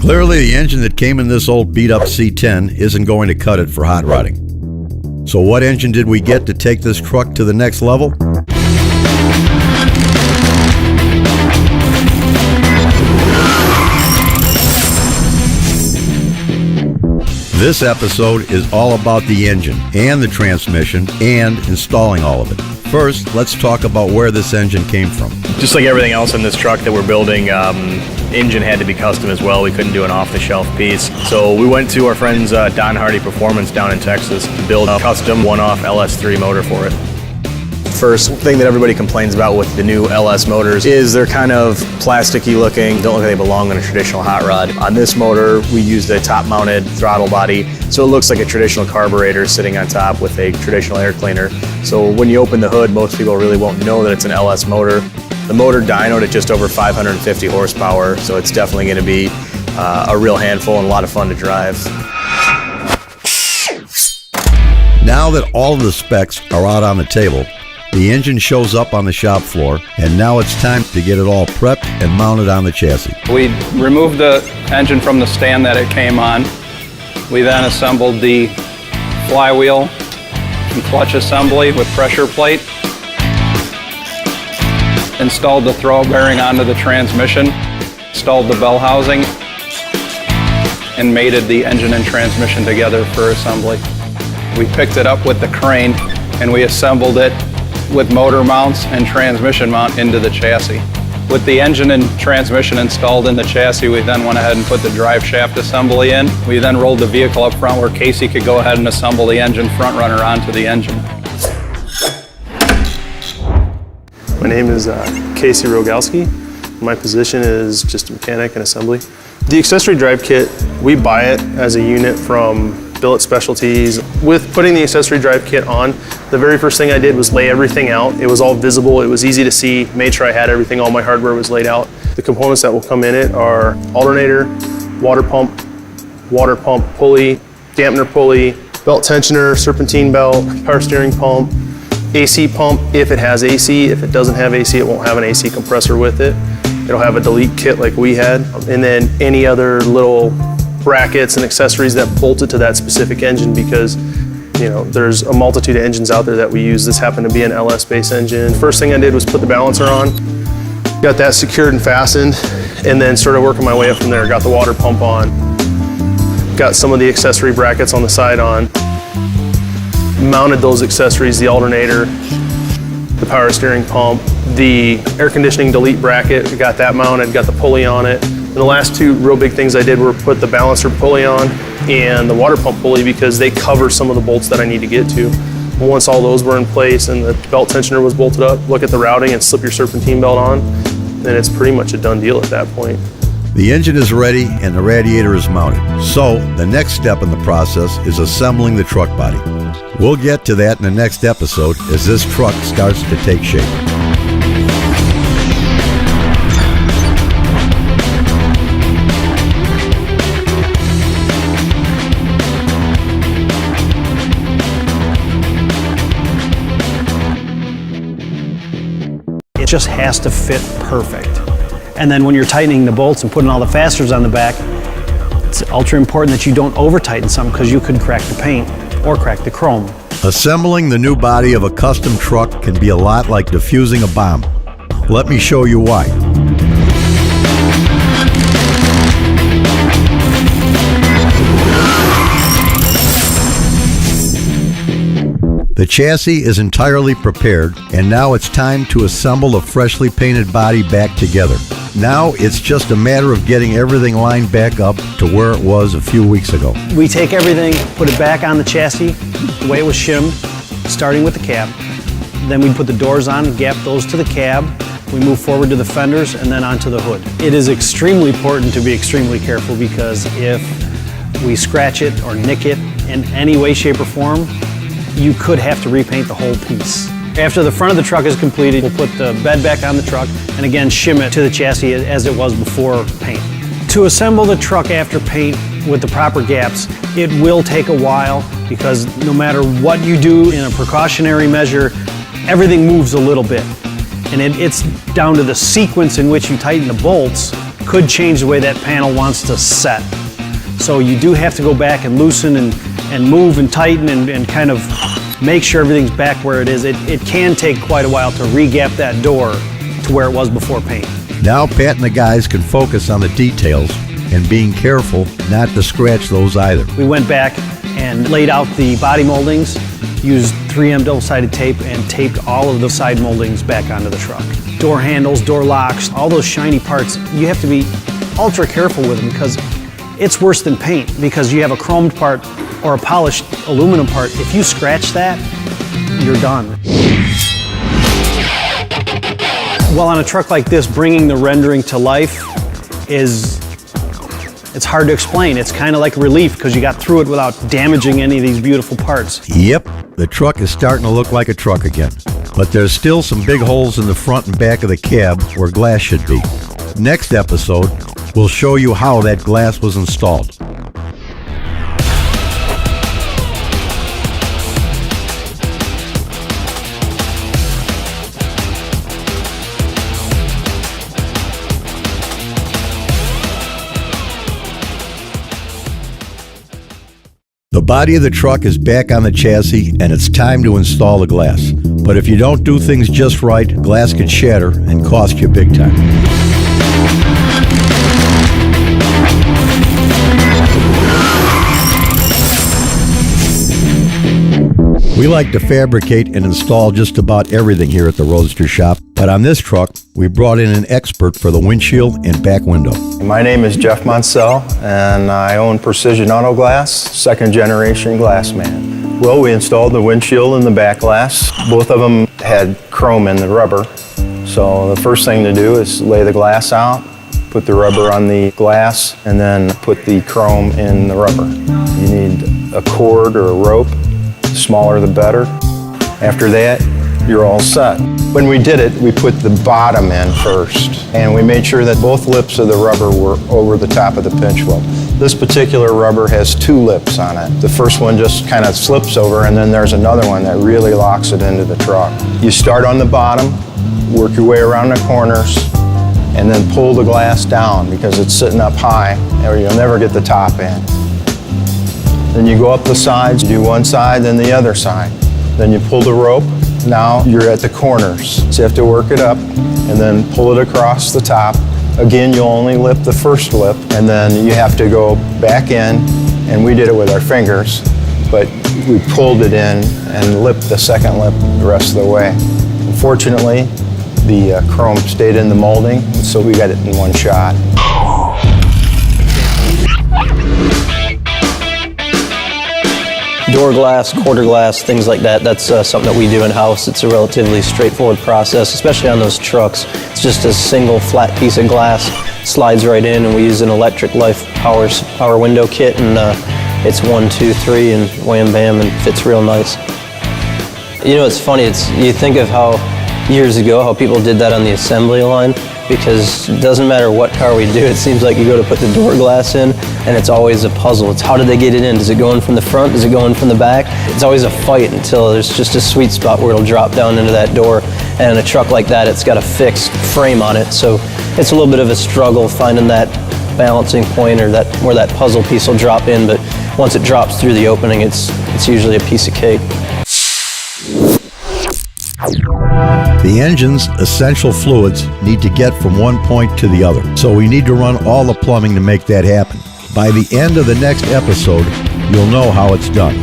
Clearly, the engine that came in this old beat-up C-10 isn't going to cut it for hot rodding. So what engine did we get to take this truck to the next level? This episode is all about the engine and the transmission and installing all of it. First, let's talk about where this engine came from. Just like everything else in this truck that we're building, engine had to be custom as well. We couldn't do an off-the-shelf piece. So we went to our friends Don Hardy Performance down in Texas to build a custom one-off LS3 motor for it. First thing that everybody complains about with the new LS motors is they're kind of plasticky looking, don't look like they belong on a traditional hot rod. On this motor, we used a top-mounted throttle body, so it looks like a traditional carburetor sitting on top with a traditional air cleaner. So when you open the hood, most people really won't know that it's an LS motor. The motor dynoed at just over 550 horsepower, so it's definitely going to be a real handful and a lot of fun to drive. Now that all of the specs are out on the table, the engine shows up on the shop floor, and now it's time to get it all prepped and mounted on the chassis. We removed the engine from the stand that it came on. We then assembled the flywheel and clutch assembly with pressure plate. Installed the throw bearing onto the transmission, installed the bell housing, and mated the engine and transmission together for assembly. We picked it up with the crane and we assembled it with motor mounts and transmission mount into the chassis. With the engine and transmission installed in the chassis, we then went ahead and put the drive shaft assembly in. We then rolled the vehicle up front where Casey could go ahead and assemble the engine front runner onto the engine. My name is Casey Rogalski. My position is just a mechanic and assembly. The accessory drive kit, we buy it as a unit from Billet Specialties. With putting the accessory drive kit on, the very first thing I did was lay everything out. It was all visible, it was easy to see, made sure I had everything, all my hardware was laid out. The components that will come in it are alternator, water pump pulley, dampener pulley, belt tensioner, serpentine belt, power steering pump, AC pump if it has AC. If it doesn't have AC, it won't have an AC compressor with it. It'll have a delete kit like we had. And then any other little brackets and accessories that bolted to that specific engine, because there's a multitude of engines out there that we use. This happened to be an LS-based engine. First thing I did was put the balancer on, got that secured and fastened, and then started working my way up from there. Got the water pump on, got some of the accessory brackets on the side on, mounted those accessories, the alternator, the power steering pump, the air conditioning delete bracket, got that mounted, got the pulley on it. And the last two real big things I did were put the balancer pulley on and the water pump pulley, because they cover some of the bolts that I need to get to. Once all those were in place and the belt tensioner was bolted up, look at the routing and slip your serpentine belt on, then it's pretty much a done deal at that point. The engine is ready and the radiator is mounted. So the next step in the process is assembling the truck body. We'll get to that in the next episode as this truck starts to take shape. It just has to fit perfect. And then when you're tightening the bolts and putting all the fasteners on the back, it's ultra important that you don't over tighten something, because you could crack the paint or crack the chrome. Assembling the new body of a custom truck can be a lot like defusing a bomb. Let me show you why. The chassis is entirely prepared, and now it's time to assemble a freshly painted body back together. Now it's just a matter of getting everything lined back up to where it was a few weeks ago. We take everything, put it back on the chassis the way it was shimmed, starting with the cab. Then we put the doors on and gap those to the cab. We move forward to the fenders and then onto the hood. It is extremely important to be extremely careful, because if we scratch it or nick it in any way, shape, or form, you could have to repaint the whole piece. After the front of the truck is completed, we'll put the bed back on the truck and again shim it to the chassis as it was before paint. To assemble the truck after paint with the proper gaps, it will take a while, because no matter what you do in a precautionary measure, everything moves a little bit. And it's down to the sequence in which you tighten the bolts could change the way that panel wants to set. So you do have to go back and loosen and move and tighten and kind of make sure everything's back where it is. It can take quite a while to re-gap that door to where it was before paint. Now Pat and the guys can focus on the details and being careful not to scratch those either. We went back and laid out the body moldings, used 3M double-sided tape and taped all of the side moldings back onto the truck. Door handles, door locks, all those shiny parts, you have to be ultra careful with them because it's worse than paint because you have a chromed part or a polished aluminum part. If you scratch that, you're done. Well, on a truck like this, bringing the rendering to life it's hard to explain. It's kind of like relief because you got through it without damaging any of these beautiful parts. Yep, the truck is starting to look like a truck again. But there's still some big holes in the front and back of the cab where glass should be. Next episode, we'll show you how that glass was installed. The body of the truck is back on the chassis and it's time to install the glass. But if you don't do things just right, glass could shatter and cost you big time. We like to fabricate and install just about everything here at the Roadster Shop, but on this truck, we brought in an expert for the windshield and back window. My name is Jeff Monsell, and I own Precision Auto Glass, second generation glass man. Well, we installed the windshield and the back glass. Both of them had chrome in the rubber. So the first thing to do is lay the glass out, put the rubber on the glass, and then put the chrome in the rubber. You need a cord or a rope. The smaller the better. After that, you're all set. When we did it, we put the bottom in first, and we made sure that both lips of the rubber were over the top of the pinch weld. This particular rubber has two lips on it. The first one just kind of slips over, and then there's another one that really locks it into the truck. You start on the bottom, work your way around the corners, and then pull the glass down because it's sitting up high, or you'll never get the top in. Then you go up the sides, you do one side, then the other side. Then you pull the rope. Now you're at the corners. So you have to work it up and then pull it across the top. Again, you'll only lip the first lip, and then you have to go back in, and we did it with our fingers, but we pulled it in and lipped the second lip the rest of the way. Unfortunately, the chrome stayed in the molding, so we got it in one shot. Door glass, quarter glass, things like that, that's something that we do in-house. It's a relatively straightforward process, especially on those trucks. It's just a single flat piece of glass, slides right in, and we use an Electric Life power window kit, and it's 1, 2, 3, and wham bam, and fits real nice. You know, it's funny, you think of how years ago, how people did that on the assembly line, because it doesn't matter what car we do, it seems like you go to put the door glass in, and it's always a puzzle. It's how do they get it in? Does it go in from the front? Does it go in from the back? It's always a fight until there's just a sweet spot where it'll drop down into that door. And in a truck like that, it's got a fixed frame on it, so it's a little bit of a struggle finding that balancing point or where that puzzle piece will drop in, but once it drops through the opening, it's usually a piece of cake. The engine's essential fluids need to get from one point to the other, so we need to run all the plumbing to make that happen. By the end of the next episode, you'll know how it's done.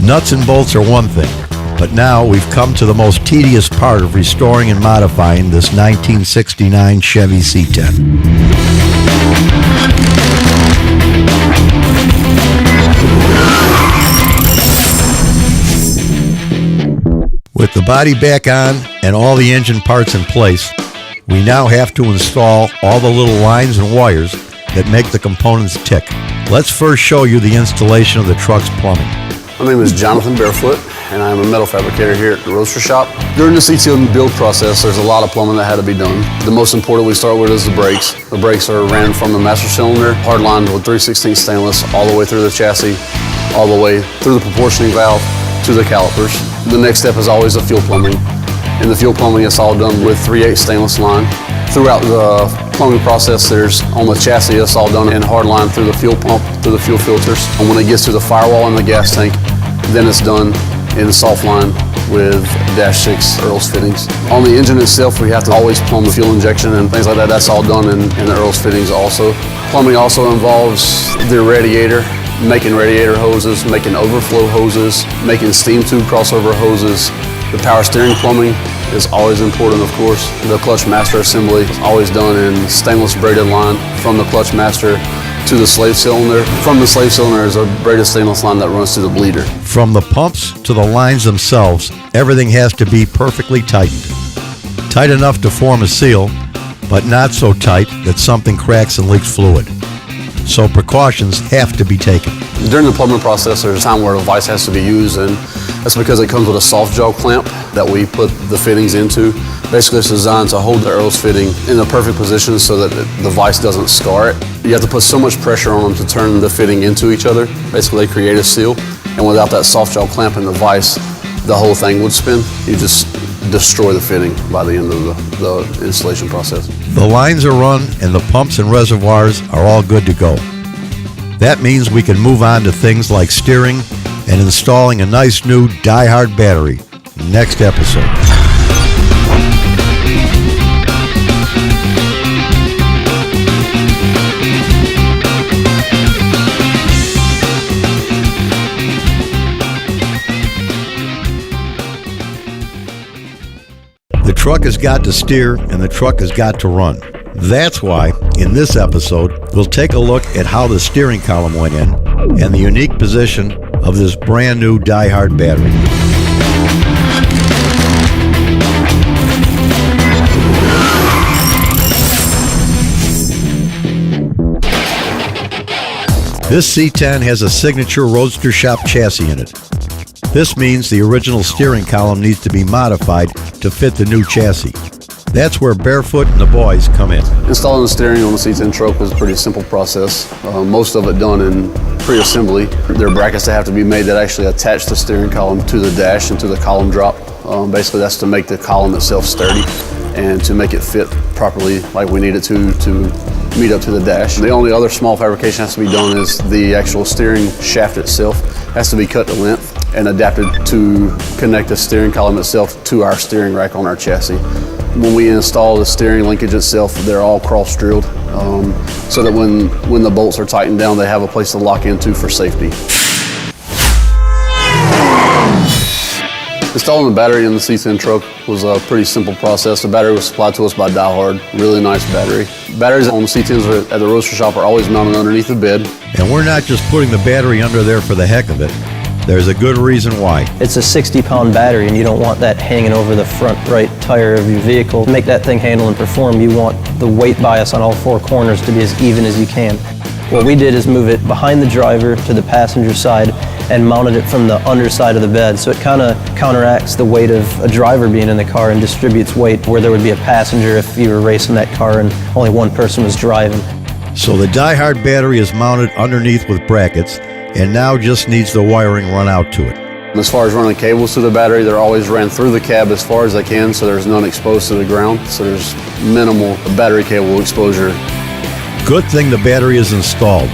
Nuts and bolts are one thing, but now we've come to the most tedious part of restoring and modifying this 1969 Chevy C-10. With the body back on and all the engine parts in place, we now have to install all the little lines and wires that make the components tick. Let's first show you the installation of the truck's plumbing. My name is Jonathan Barefoot, and I'm a metal fabricator here at the roaster shop. During the C-10 build process, there's a lot of plumbing that had to be done. The most important we start with is the brakes. The brakes are ran from the master cylinder, hard lined with 3/16 stainless, all the way through the chassis, all the way through the proportioning valve to the calipers. The next step is always the fuel plumbing. In the fuel plumbing, it's all done with 3/8 stainless line. Throughout the plumbing process, there's on the chassis, it's all done in hard line through the fuel pump, through the fuel filters. And when it gets to the firewall and the gas tank, then it's done in soft line with -6 Earl's fittings. On the engine itself, we have to always plumb the fuel injection and things like that. That's all done in the Earl's fittings also. Plumbing also involves the radiator, making radiator hoses, making overflow hoses, making steam tube crossover hoses. The power steering plumbing is always important, of course. The clutch master assembly is always done in stainless braided line from the clutch master to the slave cylinder. From the slave cylinder is a braided stainless line that runs through the bleeder. From the pumps to the lines themselves, everything has to be perfectly tightened. Tight enough to form a seal, but not so tight that something cracks and leaks fluid. So precautions have to be taken. During the plumbing process, there's a time where a vise has to be used, and that's because it comes with a soft jaw clamp that we put the fittings into. Basically, it's designed to hold the Earl's fitting in the perfect position so that the vise doesn't scar it. You have to put so much pressure on them to turn the fitting into each other. Basically, they create a seal, and without that soft jaw clamp in the vise, the whole thing would spin. You just destroy the fitting by the end of the installation process. The lines are run and the pumps and reservoirs are all good to go. That means we can move on to things like steering and installing a nice new die-hard battery. Next episode. The truck has got to steer and the truck has got to run. That's why, in this episode, we'll take a look at how the steering column went in and the unique position of this brand new die-hard battery. This C-10 has a signature Roadster Shop chassis in it. This means the original steering column needs to be modified to fit the new chassis. That's where Barefoot and the boys come in. Installing the steering on the C-10 truck was a pretty simple process. Most of it done in pre-assembly. There are brackets that have to be made that actually attach the steering column to the dash and to the column drop. Basically, that's to make the column itself sturdy and to make it fit properly like we need it to meet up to the dash. The only other small fabrication that has to be done is the actual steering shaft itself has to be cut to length and adapted to connect the steering column itself to our steering rack on our chassis. When we install the steering linkage itself, they're all cross-drilled so that when the bolts are tightened down, they have a place to lock into for safety. Installing the battery in the C-10 truck was a pretty simple process. The battery was supplied to us by Die-Hard, really nice battery. Batteries on the C-10s at the Roaster Shop are always mounted underneath the bed. And we're not just putting the battery under there for the heck of it. There's a good reason why. It's a 60-pound battery, and you don't want that hanging over the front right tire of your vehicle. To make that thing handle and perform, you want the weight bias on all four corners to be as even as you can. What we did is move it behind the driver to the passenger side and mounted it from the underside of the bed, so it kind of counteracts the weight of a driver being in the car and distributes weight where there would be a passenger if you were racing that car and only one person was driving. So the Die-Hard battery is mounted underneath with brackets and now just needs the wiring run out to it. As far as running cables to the battery, they're always ran through the cab as far as they can, so there's none exposed to the ground, so there's minimal battery cable exposure. Good thing the battery is installed.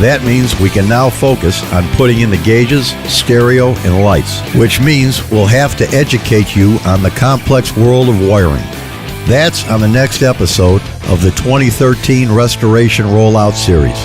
That means we can now focus on putting in the gauges, stereo, and lights, which means we'll have to educate you on the complex world of wiring. That's on the next episode of the 2013 Restoration Rollout Series.